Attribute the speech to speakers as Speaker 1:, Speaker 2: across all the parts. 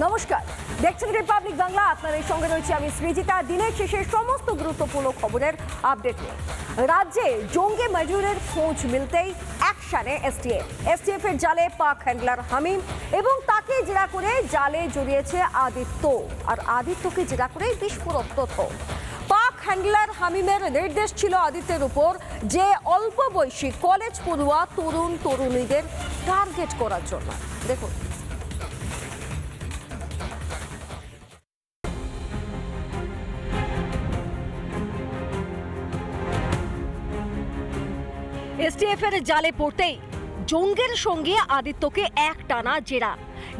Speaker 1: নমস্কার, দেখছেন রিপাবলিক বাংলা। আপনাদের সঙ্গে রয়েছে আমি সৃজিতা। দিনের শেষে সমস্ত গুরুত্বপূর্ণ খবরের আপডেট নিয়ে। রাজ্যে জঙ্গি মজুরের খোঁজ মিলতেই অ্যাকশনে এসটিএফ এর জালে পাক হ্যান্ডলার হামিম এবং তাকে জেরা করে জালে জড়িয়েছে আদিত্য, আর আদিত্যকে জেরা করে বিস্ফোরক তথ্য। পাক হ্যান্ডলার হামিমের নির্দেশ ছিল আদিত্যের উপর যে অল্প বয়সী কলেজ পড়ুয়া তরুণ তরুণীদের টার্গেট করার জন্য। দেখুন, এসটিএফ এর জালে পড়তেই জঙ্গের সঙ্গে আদিত্যকে একটানা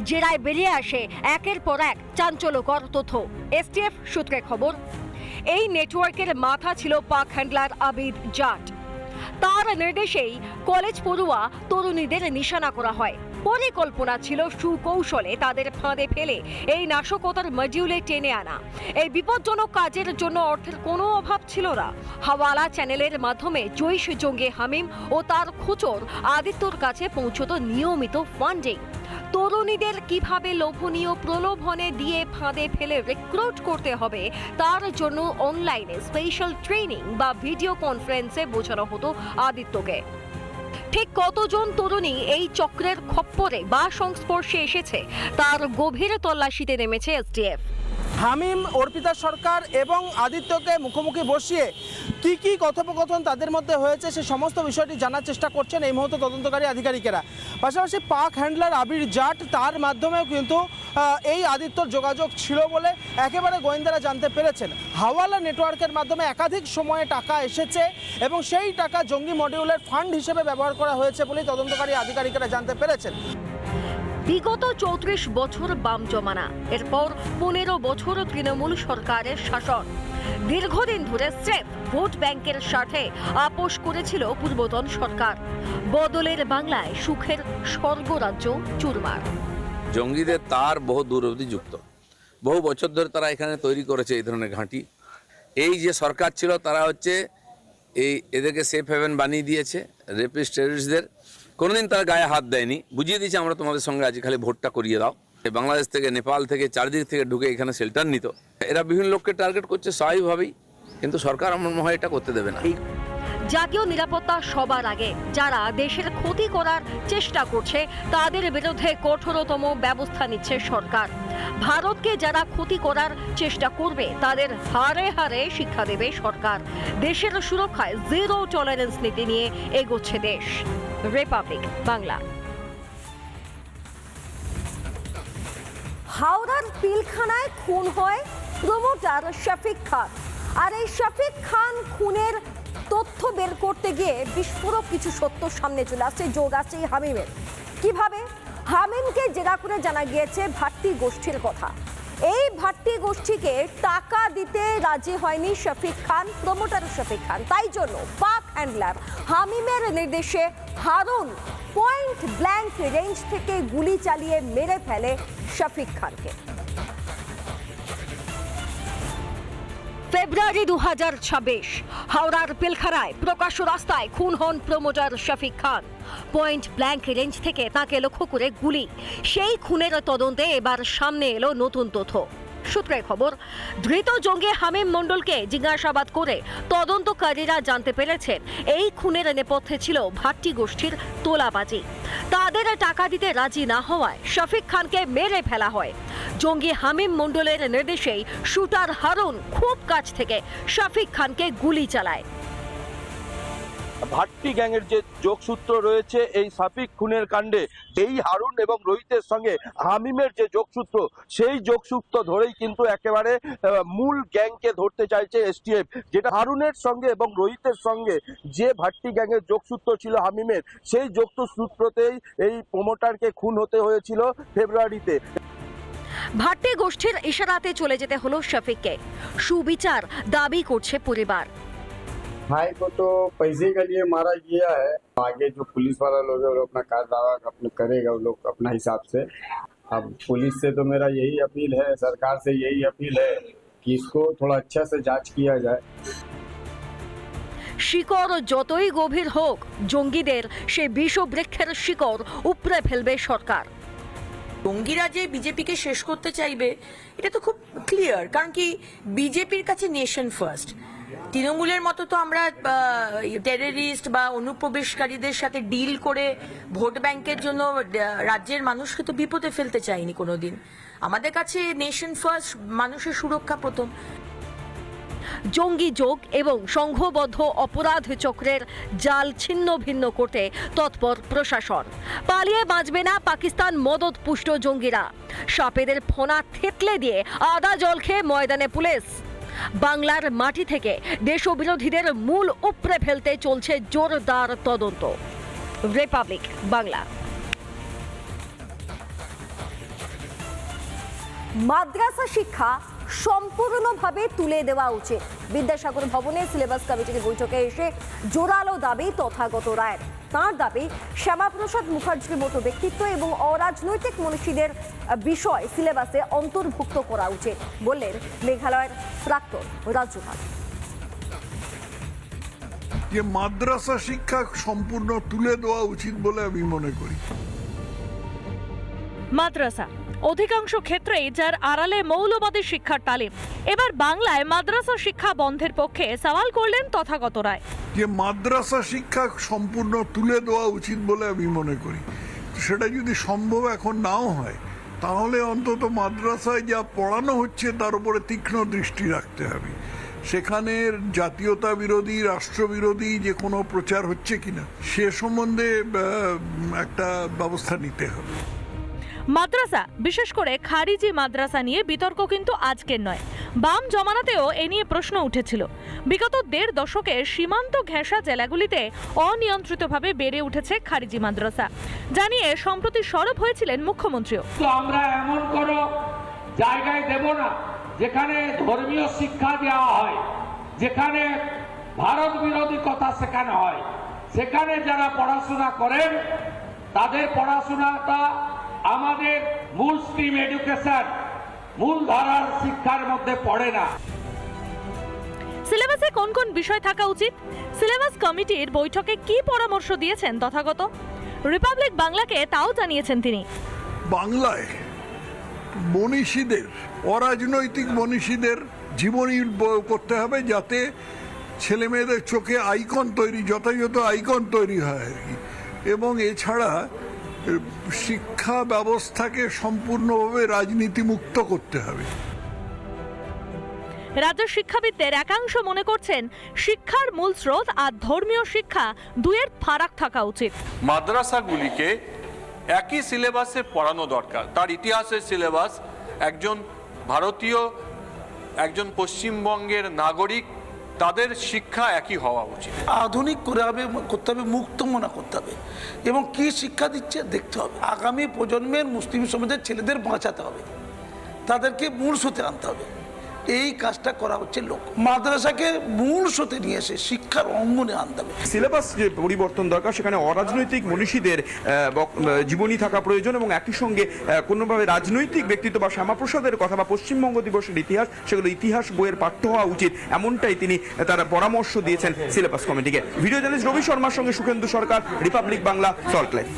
Speaker 1: জেরায় বেরিয়ে আসে একের পর এক চাঞ্চল্যকর তথ্য। এসটিএফ সূত্রে খবর, এই নেটওয়ার্কের মাথা ছিল পাক হ্যান্ডলার আবিদ জাট। তার নির্দেশেই কলেজ পড়ুয়া তরুণীদের নিশানা করা হয়। পরিকল্পনা ছিল সুকৌশলে তাদের ফাঁদে ফেলে এই নাশকতার মডিউলে টেনে আনা। এই বিপজ্জনক কাজের জন্য অর্থের কোনো অভাব ছিল না। হাওয়ালা চ্যানেলের মাধ্যমে জৈশ জঙ্গি হামিম ও তার খোঁচর আদিত্যর কাছে পৌঁছত নিয়মিত ফান্ডিং। তরুণীদের কিভাবে লোভনীয় প্রলোভনে দিয়ে ফাঁদে ফেলে রিক্রুট করতে হবে তার জন্য অনলাইনে স্পেশাল ট্রেনিং বা ভিডিও কনফারেন্সে বোঝানো হতো আদিত্যকে। ঠিক কতজন তরুণী এই চক্রের খপ্পরে বা সংস্পর্শে এসেছে তার গভীর তল্লাশিতে নেমেছে এসটিএফ।
Speaker 2: হামিম, অর্পিতা সরকার এবং আদিত্যকে মুখোমুখি বসিয়ে কি কথোপকথন তাদের মধ্যে হয়েছে সে সমস্ত বিষয়টি জানার চেষ্টা করছেন এই মুহূর্তে তদন্তকারী আধিকারিকেরা। পাশাপাশি পাক হ্যান্ডলার আবির জাট, তার মাধ্যমেও কিন্তু এই আদিত্যর যোগাযোগ ছিল বলে একেবারে গোয়েন্দারা জানতে পেরেছেন। হাওয়ালা নেটওয়ার্কের মাধ্যমে একাধিক সময়ে টাকা এসেছে এবং সেই টাকা জঙ্গি মডিউলের ফান্ড হিসেবে ব্যবহার করা হয়েছে বলে তদন্তকারী আধিকারিকেরা জানতে পেরেছেন।
Speaker 1: বিগত 34 বছর বাম জমানা, এরপর 15 বছর তৃণমূল সরকারের শাসন। দীর্ঘদিন ধরে স্রেফ ভোট ব্যাংকের স্বার্থে আপোষ করেছিল পূর্বতন সরকার। বদলের বাংলায় সুখের স্বর্গরাজ্য চুরমার।
Speaker 3: জঙ্গিদের তার বহু দূর অবধি যুক্ত। বহু বছর ধরে তারা এখানে তৈরি করেছে এই ধরনের ঘাঁটি। এই যে সরকার ছিল তারা এদেরকে সেফ হেভেন বানিয়ে দিয়েছে রেপিস্ট টেররিস্টদের। কোনোদিন তারা গায়ে হাত দেয়নি, বুঝিয়ে দিয়েছে আমরা তোমাদের সঙ্গে আজ খালি ভোটটা করিয়ে দাও। বাংলাদেশ থেকে, নেপাল থেকে, চারদিক থেকে ঢুকে এখানে শেল্টার নিত। এরা বিভিন্ন লোককে টার্গেট করছে স্বাভাবিকভাবেই, কিন্তু সরকার আমার মনে হয় এটা করতে দেবে না।
Speaker 1: জাতীয় নিরাপত্তা সবার আগে। যারা দেশের ক্ষতি করার চেষ্টা করছে তাদের বিরুদ্ধে কঠোরতম ব্যবস্থা নিচ্ছে সরকার। ভারতকে যারা ক্ষতি করার চেষ্টা করবে তাদের হারে হারে শিক্ষা দেবে সরকার। দেশের সুরক্ষায় জিরো টলারেন্স নীতি নিয়ে এগোচ্ছে দেশ। রিপাবলিক বাংলা। হাওড়ার পিলখানায় খুন হয় প্রমোটার শফিক খান, আর এই শফিক খান খুনের তথ্য বের করতে গিয়ে বিস্ফোরক কিছু সত্য সামনে চলে আসছে। যোগ আছে হামিমের। কিভাবে? হামিমকে জেরা করে জানা গিয়েছে ভাট্টি গোষ্ঠীর কথা। এই ভাট্টি গোষ্ঠীকে টাকা দিতে রাজি হয়নি শফিক খান, প্রমোটার শফিক খান। তাই জন্য পাক হ্যান্ডলার হামিমের নির্দেশে হারুন পয়েন্ট ব্ল্যাঙ্ক রেঞ্জ থেকে গুলি চালিয়ে মেরে ফেলে শফিক খানকে। ফেব্রুয়ারি 2026 হাওড়ার পিলখানায় প্রকাশ্য রাস্তায় খুন হন প্রমোটার শফিক খান। পয়েন্ট ব্ল্যাঙ্ক রেঞ্জ থেকে তাকে লক্ষ্য করে গুলি। সেই খুনের তদন্তে এবার সামনে এলো নতুন তথ্য। সূত্রের খবর, ধৃত জঙ্গি হামিম মণ্ডলকে জিজ্ঞাসাবাদ করে তদন্তকারীরা জানতে পেরেছেন এই খুনের নেপথ্যে ছিল ভাট্টি গোষ্ঠীর তোলাবাজি। তাদের টাকা দিতে রাজি না হওয়ায় শফিক খানকে মেরে ফেলা হয়। জঙ্গি হামিম মণ্ডলের নির্দেশেই শুটার হারুন খুব কাছ থেকে শফিক খানকে গুলি চালায়।
Speaker 4: ভাট্টি গ্যাংয়ের যে যোগসূত্র রয়েছে এই শফিক খুনের কাণ্ডে, এই হারুন এবং রোহিতের সঙ্গে হামিমের যে যোগসূত্র, সেই যোগসূত্র ধরেই কিন্তু একেবারে মূল গ্যাংকে ধরতে চাইছে এসটিএফ। যেটা হারুনের সঙ্গে এবং রোহিতের সঙ্গে যে ভাট্টি গ্যাংয়ের যোগসূত্র ছিল হামিমের, সেই যোগসূত্রতেই এই প্রমোটারকে খুন হতে হয়েছিল ফেব্রুয়ারিতে।
Speaker 1: ভাট্টি গোষ্ঠীর ইশারাতে চলে যেতে হলো শফিককে। সুবিচার দাবি করছে পরিবার।
Speaker 5: भाई को तो पैसे के लिए मारा गया है। आगे जो पुलिस वाला लोग है वो अपना दावा अपना करेगा, वो लोग अपना हिसाब से। अब पुलिस से तो मेरा यही अपील है, सरकार से यही अपील है कि इसको थोड़ा अच्छा से जांच किया जाए।
Speaker 1: শিকড় যতই গভীর হোক, জঙ্গিদের সে বিষবৃক্ষের শিকড় উপড়ে ফেলবে সরকার।
Speaker 6: জঙ্গিরা যে বিজেপিকে শেষ করতে চাইবে এটা তো খুব ক্লিয়ার, কারণ কি বিজেপির কাছে নেশন ফার্স্ট। তৃণমূলের মতো তো আমরা টেররিস্ট বা অনুপ্রবেশকারীদের সাথে ডিল করে ভোট ব্যাংকের জন্য রাজ্যের মানুষকে তো বিপদে ফেলতে চাইনি কোনোদিন। আমাদের কাছে নেশন ফার্স্ট, মানুষের সুরক্ষা প্রথম।
Speaker 1: জঙ্গি যোগ এবং সংঘবদ্ধ অপরাধ চক্রের জাল ছিন্ন ভিন্ন করতে তৎপর প্রশাসন। পালিয়ে বাঁচবে না পাকিস্তান মদত পুষ্ট জঙ্গিরা। সাপেদের ফোনা থেতলে দিয়ে আদা জল খেয়ে ময়দানে পুলিশ। বাংলার মাটি থেকে দেশবিরোধীদের মূল উপড়ে ফেলতে চলছে জোরদার তদন্ত। রিপাবলিক বাংলা। মাদ্রাসা শিক্ষা সম্পূর্ণভাবে তুলে দেওয়া উচিত। বিদ্যাসাগর ভবনে সিলেবাস কমিটির বৈঠকে এসে জোরালো দাবি তথাগত রায়ের। তাঁর দাবি শ্যামাপ্রসাদ মুখার্জির মতো ব্যক্তিত্ব এবং অরাজনৈতিক মনীষীদের বিষয় সিলেবাসে অন্তর্ভুক্ত করা উচিত বললেন মেঘালয়ের প্রাক্তন রাজ্যপাল।
Speaker 7: যে মাদ্রাসা শিক্ষা সম্পূর্ণ তুলে দেওয়া উচিত বলে আমি মনে করি।
Speaker 8: মাদ্রাসা অধিকাংশ ক্ষেত্রেই যার আড়ালে মৌলবাদী শিক্ষার তালিম। এবার বাংলায় মাদ্রাসা শিক্ষা বন্ধের পক্ষে সওয়াল করলেন তথাগত রায়।
Speaker 7: যে মাদ্রাসা শিক্ষা সম্পূর্ণ তুলে দেওয়া উচিত বলে আমি মনে করি। সেটা যদি সম্ভব এখন নাও হয়, তাহলে অন্তত মাদ্রাসায় যা পড়ানো হচ্ছে তার উপরে তীক্ষ্ণ দৃষ্টি রাখতে হবে। সেখানে জাতীয়তা বিরোধী, রাষ্ট্রবিরোধী যে কোনো প্রচার হচ্ছে কিনা সে সম্বন্ধে একটা ব্যবস্থা নিতে হবে।
Speaker 8: মাদ্রাসা, বিশেষ করে খারিজি মাদ্রাসা নিয়ে বিতর্ক কিন্তু আজকের নয়। বাম জমানাতেও এ নিয়ে প্রশ্ন উঠেছিল। বিগত ১.৫ দশকে সীমান্ত ঘেঁষা জেলাগুলিতে অনিয়ন্ত্রিতভাবে বেড়ে উঠেছে খারিজি মাদ্রাসা, জানিয়ে সম্প্রতি সরব হয়েছিলেন মুখ্যমন্ত্রীও।
Speaker 9: তো আমরা এমন কোনো জায়গায় দেব না যেখানে ধর্মীয় শিক্ষা দেওয়া হয়, যেখানে ভারত বিরোধী কথা শেখানো হয়। সেখানে যারা পড়াশোনা করেন তাদের পড়াশোনাটা আমাদের মূল স্ট্রিম এডুকেশন, মূল ধারার শিক্ষার মধ্যে পড়ে না।
Speaker 8: সিলেবাসে কোন কোন বিষয় থাকা উচিত? সিলেবাস কমিটির বৈঠকে কি পরামর্শ দিয়েছেন তথাগত? রিপাবলিক বাংলাকে তাও জানিয়েছেন তিনি।
Speaker 7: বাংলায় মনীষীদের, অরাজনৈতিক মনীষীদের জীবনী করতে হবে, যাতে ছেলে মেয়েদের চোখে আইকন তৈরি, যথাযথ আইকন তৈরি হয় আর কি। এবং এছাড়া শিক্ষা ব্যবস্থাকে সম্পূর্ণভাবে রাজনীতি মুক্ত করতে হবে।
Speaker 8: রাজ্য শিক্ষাবিদদের একাংশ মনে করছেন শিক্ষার মূল স্রোত আর ধর্মীয় শিক্ষা দুয়ের ফারাক থাকা উচিত।
Speaker 10: মাদ্রাসাগুলিকে একই সিলেবাসে পড়ানো দরকার। তার ইতিহাসের সিলেবাস, একজন ভারতীয়, একজন পশ্চিমবঙ্গের নাগরিক, তাদের শিক্ষা একই হওয়া উচিত।
Speaker 11: আধুনিক করতে হবে, মুক্ত মনা করতে হবে এবং কি শিক্ষা দিচ্ছে দেখতে হবে। আগামী প্রজন্মের মুসলিম সমাজের ছেলেদের বাঁচাতে হবে, তাদেরকে মূল স্রোতে আনতে হবে। এই কাজটা করা হচ্ছে লোক। মাদ্রাসাকে মূল স্রোতে নিয়ে এসে শিক্ষার অঙ্গনে আনতে হবে।
Speaker 12: সিলেবাস যে পরিবর্তন দরকার, সেখানে অরাজনৈতিক মনীষীদের জীবনী থাকা প্রয়োজন এবং একই সঙ্গে কোনোভাবে রাজনৈতিক ব্যক্তিত্ব বা শ্যামাপ্রসাদের কথা বা পশ্চিমবঙ্গ দিবসের ইতিহাস, সেগুলো ইতিহাস বইয়ের পাঠ্য হওয়া উচিত, এমনটাই তিনি তারা পরামর্শ দিয়েছেন সিলেবাস কমিটিকে। ভিডিও জার্নালিস্ট রবি শর্মার সঙ্গে সুখেন্দু সরকার, রিপাবলিক বাংলা, সল্টলেক।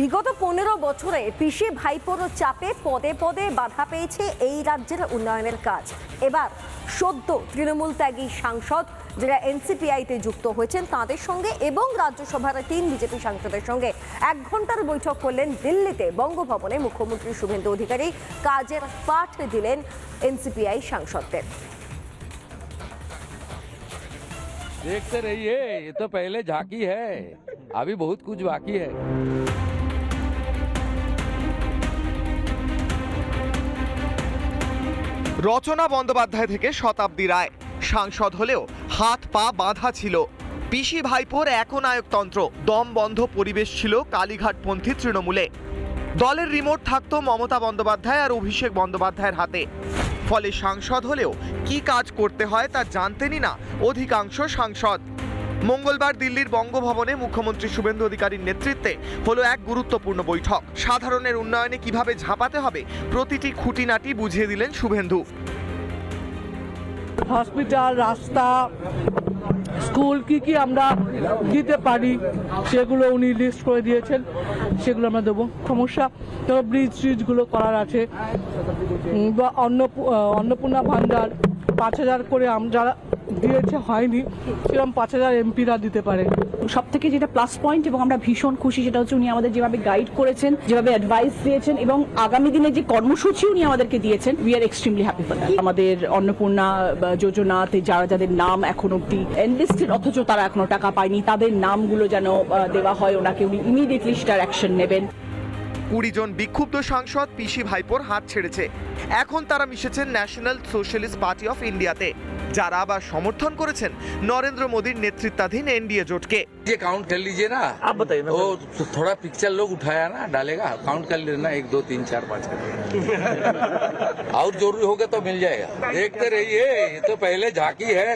Speaker 1: বিগত 15 বছরে পিসি ভাইপোর চাপে পদে পদে বাধা পেয়েছে এই রাজ্যের উন্নয়নের কাজ। এবার সদ্য তৃণমূল ত্যাগী সাংসদ যারা এনসিপিআইতে যুক্ত হয়েছেন তাদের সঙ্গে এবং রাজ্যসভার 3 বিজেপি সাংসদের সঙ্গে 1 ঘন্টার বৈঠক করলেন দিল্লিতে বঙ্গভবনে মুখ্যমন্ত্রী শুভেন্দু অধিকারী। কাজের পাঠ দিলেন এনসিপিআই সাংসদদের।
Speaker 13: देखते रहिए, ये तो पहले झांकी है, अभी बहुत कुछ बाकी है।
Speaker 14: রচনা বন্দ্যোপাধ্যায় থেকে শতাব্দী রায় সাংসদ হলেও হাত পা বাঁধা ছিল। পিসি ভাইপোর একনায়কতন্ত্র, দম বন্ধ পরিবেশ ছিল কালীঘাটপন্থী তৃণমূলে। দলের রিমোট থাকতো মমতা বন্দ্যোপাধ্যায় আর অভিষেক বন্দ্যোপাধ্যায়ের হাতে। ফলে সাংসদ হলেও কি কাজ করতে হয় তা জানতেনই না অধিকাংশ সাংসদ। মঙ্গলবার দিল্লির বঙ্গভবনে মুখ্যমন্ত্রী শুভেন্দু অধিকারীর নেতৃত্বে হলো এক গুরুত্বপূর্ণ বৈঠক। সাধারণের উন্নয়নে কিভাবে ঝাঁপাতে হবে প্রতিটি খুঁটিনাটি বুঝিয়ে দিলেন শুভেন্দু।
Speaker 15: হসপিটাল, রাস্তা, স্কুল কি আমরা দিতে পারি সেগুলো উনি লিস্ট করে দিয়েছেন, সেগুলো আমরা দেবো। সমস্যা ধরো ব্রিজগুলো করার আছে, বা অন্নপূর্ণা ভান্ডার 5,000 করে আমরা দিয়েছে, হয়নি, সেরকম 5,000 এমপিরা দিতে পারে।
Speaker 16: সব থেকে যেটা প্লাস পয়েন্ট এবং আমরা ভীষণ খুশি সেটা হচ্ছে উনি আমাদের যেভাবে গাইড করেছেন, যেভাবে অ্যাডভাইস দিয়েছেন এবং আগামী দিনে যে কর্মসূচি উনি আমাদেরকে দিয়েছেন, we are extremely happy for that. আমাদের অন্নপূর্ণা যোজনাতে যাদের নাম এখন অব্দি এনলিস্টেড অথচ তারা এখনো টাকা পায়নি, তাদের নামগুলো যেন দেওয়া হয় ওনাকে, উনি ইমিডিয়েটলি সেটার অ্যাকশন নেবেন।
Speaker 14: 20 জন বিক্ষুব্ধ সাংসদ পিসি ভাইপোর হাত ছেড়েছে। এখন তারা মিশেছেন ন্যাশনাল সোশ্যালিস্ট পার্টি অফ ইন্ডিয়াতে, যারা আবার সমর্থন করেছেন নরেন্দ্র মোদীর নেতৃত্বাধীন एनडीए জোটকে।
Speaker 3: ये काउंट कर लीजिए ना, आप बताइए ना। वो थोड़ा पिक्चर लोग उठाया ना, डालेगा, काउंट कर लेना 1 2 3 4 5 और जरूरी होगा तो मिल जाएगा। देखते रहिए, ये तो पहले झांकी है,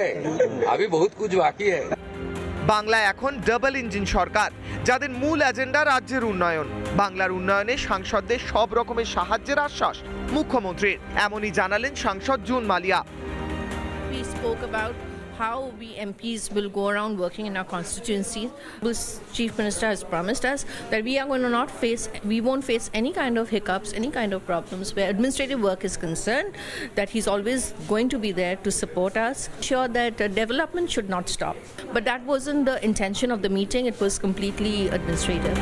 Speaker 3: अभी बहुत कुछ बाकी है।
Speaker 14: বাংলায় এখন ডাবল ইঞ্জিন সরকার, যাদের মূল এজেন্ডা রাজ্যের উন্নয়ন। বাংলার উন্নয়নে সাংসদদের সব রকমের সাহায্যের আশ্বাস মুখ্যমন্ত্রীর, এমনই জানালেন সাংসদ June Malia.
Speaker 17: We spoke about how we MPs will go around working in our constituencies. The Chief Minister has promised us that we are going to we won't face any kind of hiccups, any kind of problems where administrative work is concerned, that he's always going to be there to support us, sure that development should not stop. But that wasn't the intention of the meeting, it was completely administrative.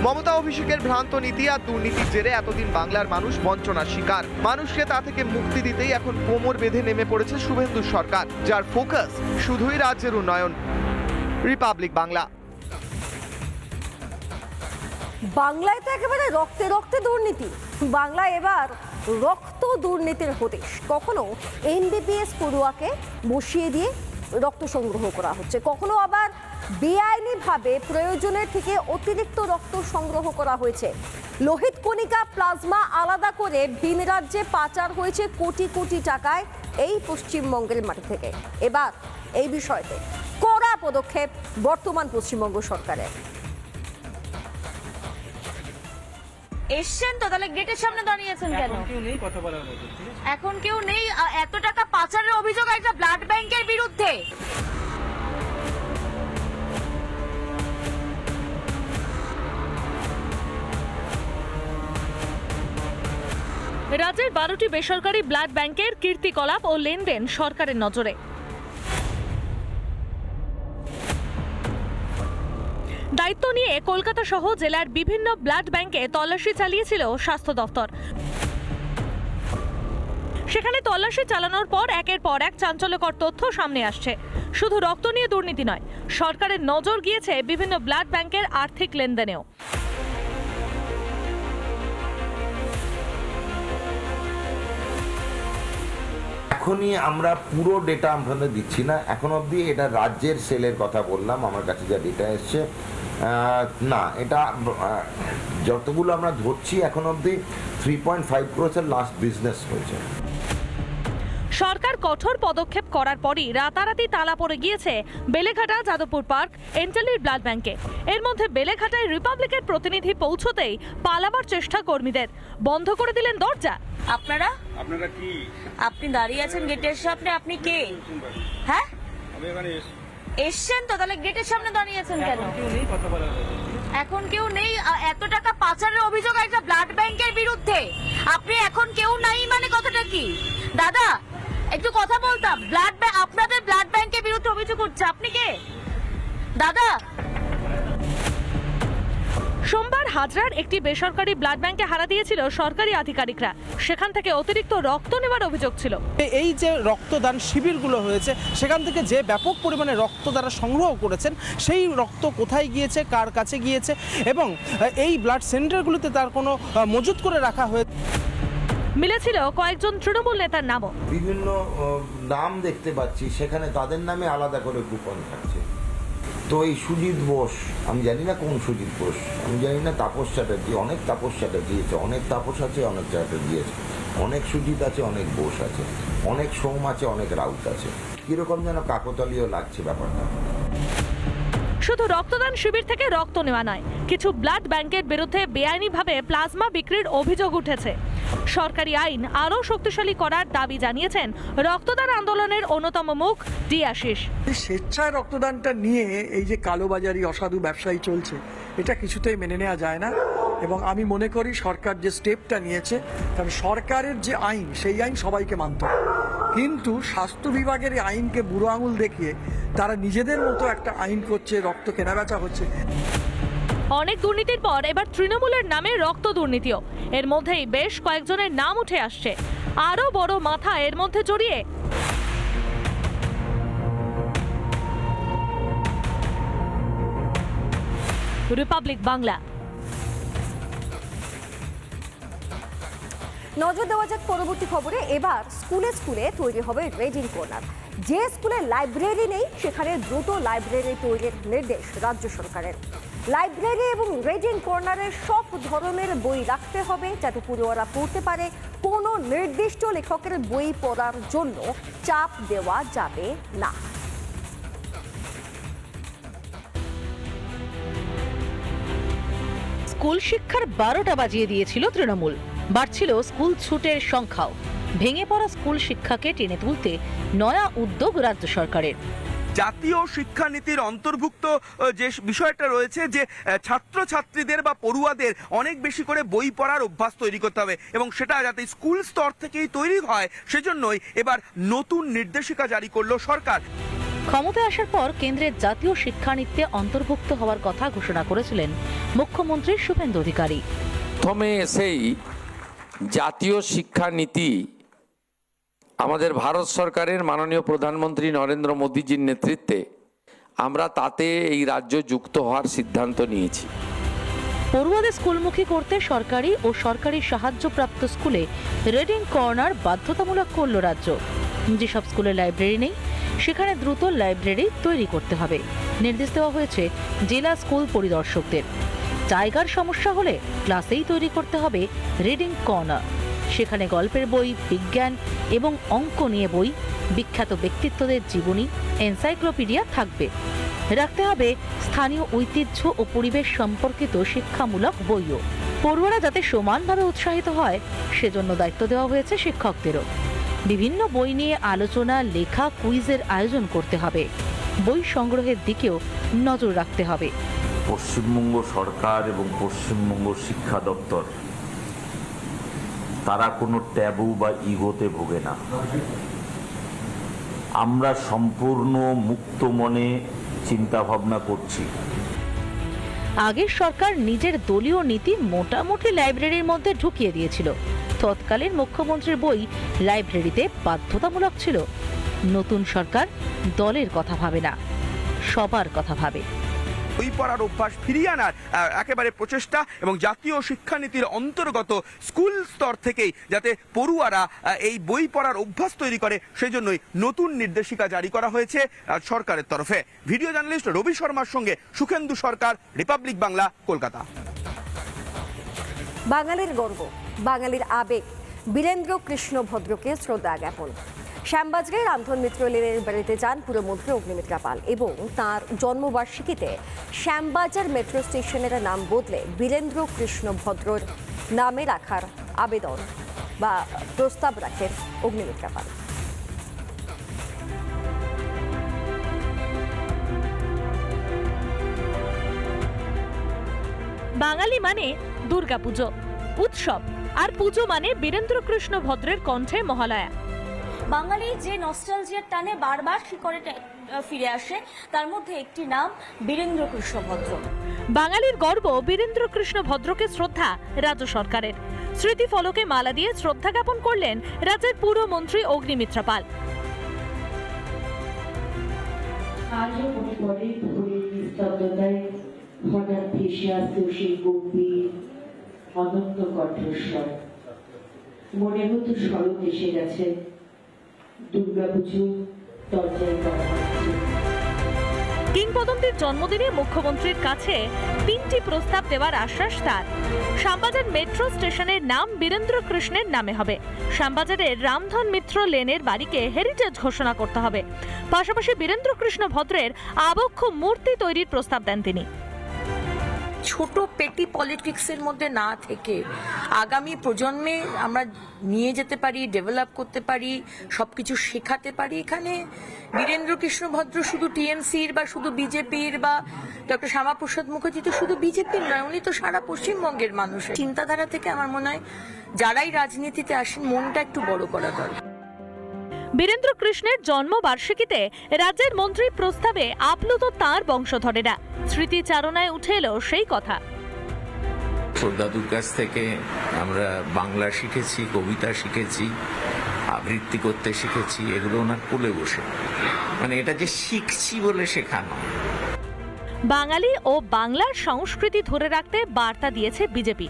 Speaker 14: Mamata অভিষেকের ভ্রান্ত নীতি আর দুর্নীতির জেরে এতদিন বাংলার মানুষ বঞ্চনার শিকার। মানুষকে তা থেকে মুক্তি দিতেই এখন কোমর বেঁধে নেমে পড়েছে শুভেন্দু সরকার, যার ফোকাস শুধুই রাজ্যের উন্নয়ন। রিপাবলিক বাংলা।
Speaker 1: বাংলায় তো একেবারে রক্তে রক্তে দুর্নীতি, বাংলায় এবার রক্ত দুর্নীতির হদিশ। কখনো এমবিবিএস পড়ুয়াকে বসিয়ে দিয়ে রক্ত সংগ্রহ করা হচ্ছে, কখনো আবার বেআইনিভাবে প্রয়োজনের থেকে অতিরিক্ত রক্ত সংগ্রহ করা হয়েছে। লোহিত কণিকা প্লাজমা আলাদা করে ভিন রাজ্যে পাচার হয়েছে কোটি কোটি টাকায় এই পশ্চিমবঙ্গের মাটি থেকে। এবার এই বিষয়তে কড়া পদক্ষেপ বর্তমান পশ্চিমবঙ্গ সরকারের।
Speaker 8: এসছেন তো, তাহলে গেটের সামনে দাঁড়িয়েছেন কেন? এখন কেউ নেই। এত টাকা পাচারের অভিযোগ একটা ব্লাড ব্যাংকের বিরুদ্ধে। রাজ্যের 12টি বেসরকারি ব্লাড ব্যাংকের কীর্তিকলাপ ও লেনদেন সরকারের নজরে। দায়িত্ব নিয়ে কলকাতা সহ জেলার বিভিন্ন ব্লাড ব্যাংকে তল্লাশি চালিয়েছিল স্বাস্থ্য দফতর। সেখানে তল্লাশি চালানোর পর একের পর এক চাঞ্চল্যকর তথ্য সামনে আসছে। শুধু রক্ত নিয়ে দুর্নীতি নয়, সরকারের নজর গিয়েছে বিভিন্ন ব্লাড ব্যাংকের আর্থিক লেনদেনেও।
Speaker 18: এখনই আমরা পুরো ডেটা আপনাদের দিচ্ছি না, এখন অবধি এটা রাজ্যের সেলের কথা বললাম, আমার কাছে যা ডেটা এসছে না, এটা যতগুলো আমরা ধরছি এখন অবধি 3.5 crore লাস্ট বিজনেস হয়েছে।
Speaker 8: সরকার কঠোর পদক্ষেপ করার পরই রাতারাতি তালা পড়ে গিয়েছে বেলেঘাটা, যাদবপুর পার্ক, এন্টালির ব্লাড ব্যাংকে। এর মধ্যে বেলেঘাটায় রিপাবলিকের প্রতিনিধি পৌঁছতেই পালাবার চেষ্টা কর্মীদের, বন্ধ করে দিলেন দরজা।
Speaker 6: আপনারা কি? আপনি দাঁড়িয়ে আছেন গেটের সামনে, আপনি কে? হ্যাঁ, এসছেন তো, তাহলে গেটের সামনে দাঁড়িয়েছেন কেন? এখন কেউ নেই। এত টাকা পাচারের অভিযোগ একটা ব্লাড ব্যাংকের বিরুদ্ধে, আপনি এখন কেউ নাই মানে কথাটা কি? দাদা একটু কথা বলতাম। আপনাদের ব্লাড ব্যাংকের বিরুদ্ধে অভিযোগ উঠছে, আপনি কে দাদা?
Speaker 8: সোমবার হাজরার একটি বেসরকারি ব্লাড ব্যাংকে হানা দিয়েছিল সরকারি আধিকারিকরা। সেখান থেকে অতিরিক্ত রক্ত নেওয়ার অভিযোগ ছিল।
Speaker 2: এই যে রক্তদান শিবিরগুলো হয়েছে, সেখান থেকে যে ব্যাপক পরিমাণে রক্ত তারা সংগ্রহ করেছেন, সেই রক্ত কোথায় গিয়েছে, কার কাছে গিয়েছে, এবং এই ব্লাড সেন্টারগুলোতে তার কোনো মজুত করে রাখা হয়েছে।
Speaker 8: মিলেছিল কয়েকজন তৃণমূল নেতার নামও।
Speaker 18: বিভিন্ন নাম দেখতে পাচ্ছি, সেখানে তাদের নামে আলাদা করে কুপন থাকছে। তো এই সুজিত বোস, আমি জানি না কোন সুজিত বোস, আমি জানি না তাপস চ্যাটার্জি, অনেক তাপস চ্যাটার্জি আছে, অনেক তাপস আছে, অনেক চ্যাটার্জি আছে, অনেক সুজিত আছে, অনেক বোস আছে, অনেক সোম আছে, অনেক রাউত আছে। কিরকম যেন কাকতালীয় লাগছে ব্যাপারটা।
Speaker 8: শুধু রক্তদান শিবির থেকে রক্ত নেওয়া নয়, কিছু ব্লাড ব্যাংকের বিরুদ্ধে বেআইনিভাবে প্লাজমা বিক্রির অভিযোগ উঠেছে। সরকারি আইন আরও শক্তিশালী করার দাবি জানিয়েছেন রক্তদান আন্দোলনের অন্যতম মুখ ডি আশিস।
Speaker 19: স্বেচ্ছায় রক্তদানটা নিয়ে এই যে কালোবাজারি অসাধু ব্যবসায়ী চলছে, এটা কিছুতেই মেনে নেওয়া যায় না। এবং আমি মনে করি সরকার যে স্টেপটা নিয়েছে, কারণ সরকারের যে আইন সেই আইন সবাইকে মানতে হবে, কিন্তু স্বাস্থ্য বিভাগের এই আইনকে বুড়ো আঙুল দেখিয়ে তারা নিজেদের মতো একটা আইন করছে, রক্ত কেনাবেচা হচ্ছে।
Speaker 8: অনেক দুর্নীতির পর এবার তৃণমূলের নামে রক্ত দুর্নীতিও। এর মধ্যেই বেশ কয়েকজনের নাম উঠে আসছে। আরো বড় মাথা এর মধ্যে জড়িয়ে। রিপাবলিক বাংলা।
Speaker 1: নজর দেওয়া যাক পরবর্তী খবরে। এবার স্কুলে স্কুলে তৈরি হবে রিডিং কর্নার। যে স্কুলে লাইব্রেরি নেই সেখানে দ্রুত লাইব্রেরি তৈরির নির্দেশ রাজ্য সরকারের। লাইব্রেরি এবং রিডিং কর্নারে সব ধরনের বই রাখতে হবে যাতে পড়ুয়ারা পড়তে পারে। কোনো নির্দিষ্ট লেখকের বই পড়ার জন্য চাপ দেওয়া যাবে না।
Speaker 20: স্কুল শিক্ষার 12টা বাজিয়ে দিয়েছিল তৃণমূল। বাড়ছিল স্কুল ছুটের সংখ্যাও। ভেঙে পড়া স্কুল শিক্ষাকে টেনে তুলতে নয়া উদ্যোগ রাজ্য সরকারের।
Speaker 12: জাতীয় শিক্ষানীতির অন্তর্ভুক্ত যে বিষয়টা রয়েছে যে ছাত্রছাত্রীদের বা পড়ুয়াদের অনেক বেশি করে বই পড়ার অভ্যাস তৈরি করতে হবে এবং সেটা যাতে স্কুল স্তর থেকেই তৈরি হয়, সেজন্যই এবার নতুন নির্দেশিকা জারি করলো সরকার।
Speaker 20: ক্ষমতায় আসার পর কেন্দ্রের জাতীয় শিক্ষানীতিতে অন্তর্ভুক্ত হওয়ার কথা ঘোষণা করেছিলেন মুখ্যমন্ত্রী শুভেন্দু অধিকারী।
Speaker 13: প্রথমে এসেই জাতীয় শিক্ষানীতি আমাদের ভারত সরকারের মাননীয় প্রধানমন্ত্রী নরেন্দ্র মোদীজির নেতৃত্বে আমরা তাতে এই রাজ্য যুক্ত হওয়ার সিদ্ধান্ত নিয়েছি।
Speaker 20: পড়ুয়াদের স্কুলমুখী করতে সরকারি ও সরকারি সাহায্যপ্রাপ্ত স্কুলে রিডিং কর্নার বাধ্যতামূলক করল রাজ্য। যেসব স্কুলে লাইব্রেরি নেই সেখানে দ্রুত লাইব্রেরি তৈরি করতে হবে। নির্দেশ দেওয়া হয়েছে জেলা স্কুল পরিদর্শকদের। জায়গার সমস্যা হলে ক্লাসেই তৈরি করতে হবে রিডিং কর্নার। সেখানে গল্পের বই, বিজ্ঞান এবং অঙ্ক নিয়ে বই, বিখ্যাত ব্যক্তিত্বদের জীবনী, এনসাইক্লোপিডিয়া থাকবে। রাখতে হবে স্থানীয় ঐতিহ্য ও পরিবেশ সম্পর্কিত শিক্ষামূলক বইও। পড়ুয়ারা যাতে সমানভাবে উৎসাহিত হয় সেজন্য দায়িত্ব দেওয়া হয়েছে শিক্ষকদেরও। বিভিন্ন বই নিয়ে আলোচনা, লেখা, কুইজের আয়োজন করতে হবে। বই সংগ্রহের দিকেও নজর রাখতে হবে।
Speaker 21: পশ্চিমবঙ্গ সরকার এবং পশ্চিমবঙ্গ শিক্ষা দপ্তর তারা কোনো ট্যাবু বা ইগোতে ভোগে না। আমরা সম্পূর্ণ মুক্ত মনে চিন্তা ভাবনা করছি।
Speaker 20: আগের সরকার নিজের দলীয় নীতি মোটামুটি লাইব্রেরির মধ্যে ঢুকিয়ে দিয়েছিল। তৎকালীন মুখ্যমন্ত্রীর বই লাইব্রেরিতে বাধ্যতামূলক ছিল। নতুন সরকার দলের কথা ভাবে না, সবার কথা ভাবে।
Speaker 12: বই পড়ার অভ্যাস ফিরিয়ে আনার একেবারে প্রচেষ্টা এবং জাতীয় শিক্ষানীতির অন্তর্গত স্কুল স্তর থেকেই যাতে পড়ুয়ারা এই বই পড়ার অভ্যাস তৈরি করে সেজন্যই নতুন নির্দেশিকা জারি করা হয়েছে সরকারের তরফে। ভিডিও জার্নালিস্ট রবি শর্মার সঙ্গে সুখেন্দু সরকার, রিপাবলিক বাংলা, কলকাতা।
Speaker 1: বাঙালির গর্ব, বাঙালির আবেগ বীরেন্দ্র কৃষ্ণ ভদ্রকে শ্রদ্ধা জ্ঞাপন। শ্যামবাজারে রামধন মিত্র লেনের বাড়িতে যান পুরমন্ত্রী অগ্নিমিত্রা পাল এবং তাঁর জন্মবার্ষিকীতে শ্যামবাজার মেট্রো স্টেশনের নাম বদলে বীরেন্দ্র কৃষ্ণ ভদ্রর নামে রাখার আবেদন বা প্রস্তাব রাখেন অগ্নিমিত্রা পাল।
Speaker 8: বাঙালি মানে দুর্গাপুজো, উৎসব, আর পুজো মানে বীরেন্দ্র কৃষ্ণ ভদ্রের কণ্ঠে মহালয়া।
Speaker 22: বাঙালি যে নস্টালজিয়ার টানে বারবার শিকড়ে ফিরে আসে তার মধ্যে একটি নাম বীরেন্দ্র কৃষ্ণ ভদ্র।
Speaker 8: বাঙালির গর্ব বীরেন্দ্র কৃষ্ণ ভদ্রকে শ্রদ্ধা রাজ্য সরকারের। স্মৃতি ফলকে মালা দিয়ে শ্রদ্ধা জ্ঞাপন করলেন রাজ্যের পুরমন্ত্রী অগ্নিমিত্রা পাল।
Speaker 23: হঠাৎ ভেসে আসতো সেই গম্ভীর অনন্ত কণ্ঠস্বর। মনে হতো শরৎ এসে গেছে, দুর্গাপুজো দরজায় করা হচ্ছে।
Speaker 8: কিংবদন্তির জন্মদিনে মুখ্যমন্ত্রীর কাছে 3টি প্রস্তাব দেওয়ার আশ্বাস তার। শ্যামবাজার মেট্রো স্টেশনের নাম বীরেন্দ্র কৃষ্ণের নামে হবে। শ্যামবাজারের রামধন মিত্র লেনের বাড়িকে হেরিটেজ ঘোষণা করতে হবে। পাশাপাশি বীরেন্দ্র কৃষ্ণ ভদ্রের আবক্ষ মূর্তি তৈরির প্রস্তাব দেন তিনি।
Speaker 6: ছোট পেটি পলিটিক্সের মধ্যে না থেকে আগামী প্রজন্মে আমরা নিয়ে যেতে পারি, ডেভেলপ করতে পারি, সবকিছু শেখাতে পারি। এখানে বীরেন্দ্র কৃষ্ণ ভদ্র শুধু টিএমসির বা শুধু বিজেপির বা ডক্টর শ্যামাপ্রসাদ মুখার্জি তো শুধু বিজেপির নয়, উনি তো সারা পশ্চিমবঙ্গের মানুষের চিন্তাধারা থেকে আমার মনে হয় যারাই রাজনীতিতে আসেন মনটা একটু বড় করা দরকার।
Speaker 8: বীরেন্দ্র কৃষ্ণের জন্মবার্ষিকীতে রাজ্যের মন্ত্রী প্রস্তাবে আপ্লুত তাঁর বংশধরেরা। স্মৃতিচারণায় উঠে এলো সেই কথা।
Speaker 4: দাদুর কাছ থেকে আমরা বাংলা শিখেছি, কবিতা শিখেছি, আবৃত্তি করতে শিখেছি, এগুলো ওনার কোলে বসে, মানে এটা যে শিখছি বলে শেখানো।
Speaker 8: বাঙালি ও বাংলার সংস্কৃতি ধরে রাখতে বার্তা দিয়েছে বিজেপি।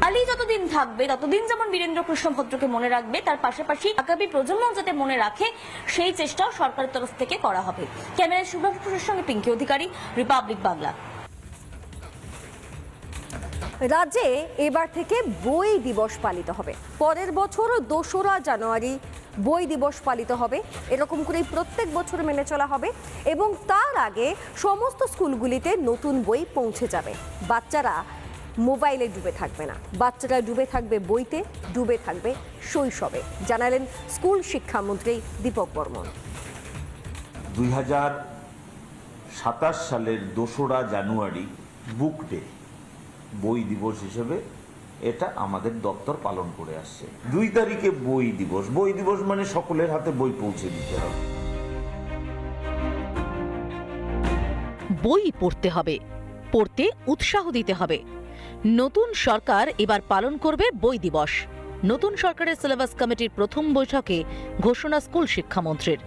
Speaker 22: বাঙালি যতদিন থাকবে ততদিন যেমন বীরেন্দ্র কৃষ্ণ ভদ্রকে মনে রাখবে, তার পাশাপাশি আগামী প্রজন্ম যাতে মনে রাখে সেই চেষ্টাও সরকারের তরফ থেকে করা হবে। ক্যামেরায় শুভ্রপুরের সঙ্গে পিঙ্কি অধিকারী, রিপাবলিক বাংলা।
Speaker 1: রাজ্যে এবার থেকে বই দিবস পালিত হবে। পরের বছর 2রা জানুয়ারি বই দিবস পালিত হবে, এরকম করেই প্রত্যেক বছর মেনে চলা হবে এবং তার আগে সমস্ত স্কুলগুলিতে নতুন বই পৌঁছে যাবে। বাচ্চারা মোবাইলে ডুবে থাকবে না, বাচ্চারা ডুবে থাকবে বইতে, ডুবে থাকবে শৈশবে, জানালেন স্কুল শিক্ষামন্ত্রী দীপক বর্মন।
Speaker 21: 2027 সালের 2রা জানুয়ারি বুক ডে, বই দিবস হিসেবে এটা আমাদের দপ্তর পালন করে আসছে। 2 তারিখে বই দিবস। বই দিবস মানে সকলের হাতে বই পৌঁছে দিতে হবে।
Speaker 20: বই পড়তে হবে, পড়তে উৎসাহ দিতে হবে। নতুন সরকার এবার পালন করবে বই দিবস। নতুন সরকারের সিলেবাস কমিটির প্রথম বৈঠকে ঘোষণা স্কুল শিক্ষামন্ত্রীর।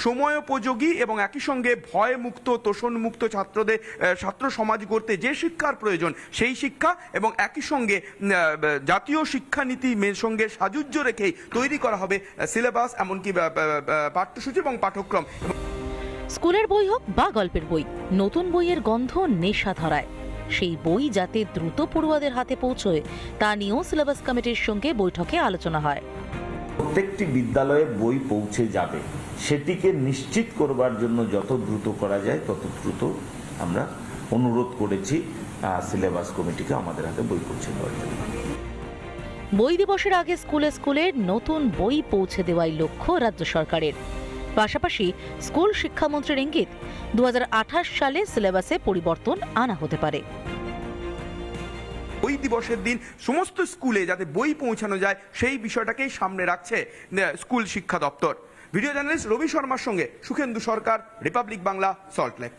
Speaker 12: সময়োপযোগী এবং একই সঙ্গে ভয়মুক্ত, তোষণমুক্ত ছাত্র সমাজ গড়তে যে শিক্ষার প্রয়োজন সেই শিক্ষা এবং একই সঙ্গে জাতীয় শিক্ষানীতি সঙ্গে সাযুজ্য রেখেই তৈরি করা হবে সিলেবাস, এমনকি পাঠ্যসূচি এবং পাঠ্যক্রম।
Speaker 20: স্কুলের বই হোক বা গল্পের বই, নতুন বইয়ের গন্ধ নেশা ধরায়। সেই বই যাতে দ্রুত পড়ুয়াদের হাতে পৌঁছয় তা নিয়েও সিলেবাস কমিটির সঙ্গে বৈঠকে আলোচনা হয়।
Speaker 21: প্রত্যেকটি বিদ্যালয়ে বই পৌঁছে যাবে, সেটিকে নিশ্চিত করবার জন্য যত দ্রুত করা যায় তত দ্রুত আমরা অনুরোধ করেছি সিলেবাস কমিটিকে আমাদের হাতে বই পৌঁছে দেওয়ার জন্য।
Speaker 20: বই দিবসের আগে স্কুলে স্কুলে নতুন বই পৌঁছে দেওয়াই লক্ষ্য রাজ্য সরকারের। পাশাপাশি স্কুল শিক্ষামন্ত্রীর ইঙ্গিত 2028 সালে সিলেবাসে পরিবর্তন আনা হতে পারে।
Speaker 12: বই দিবসের দিন সমস্ত স্কুলে যাতে বই পৌঁছানো যায় সেই বিষয়টাকেই সামনে রাখছে স্কুল শিক্ষা দপ্তর। ভিডিও জার্নালিস্ট রবি শর্মার সঙ্গে সুখেন্দু সরকার, রিপাবলিক বাংলা, সল্টলেক।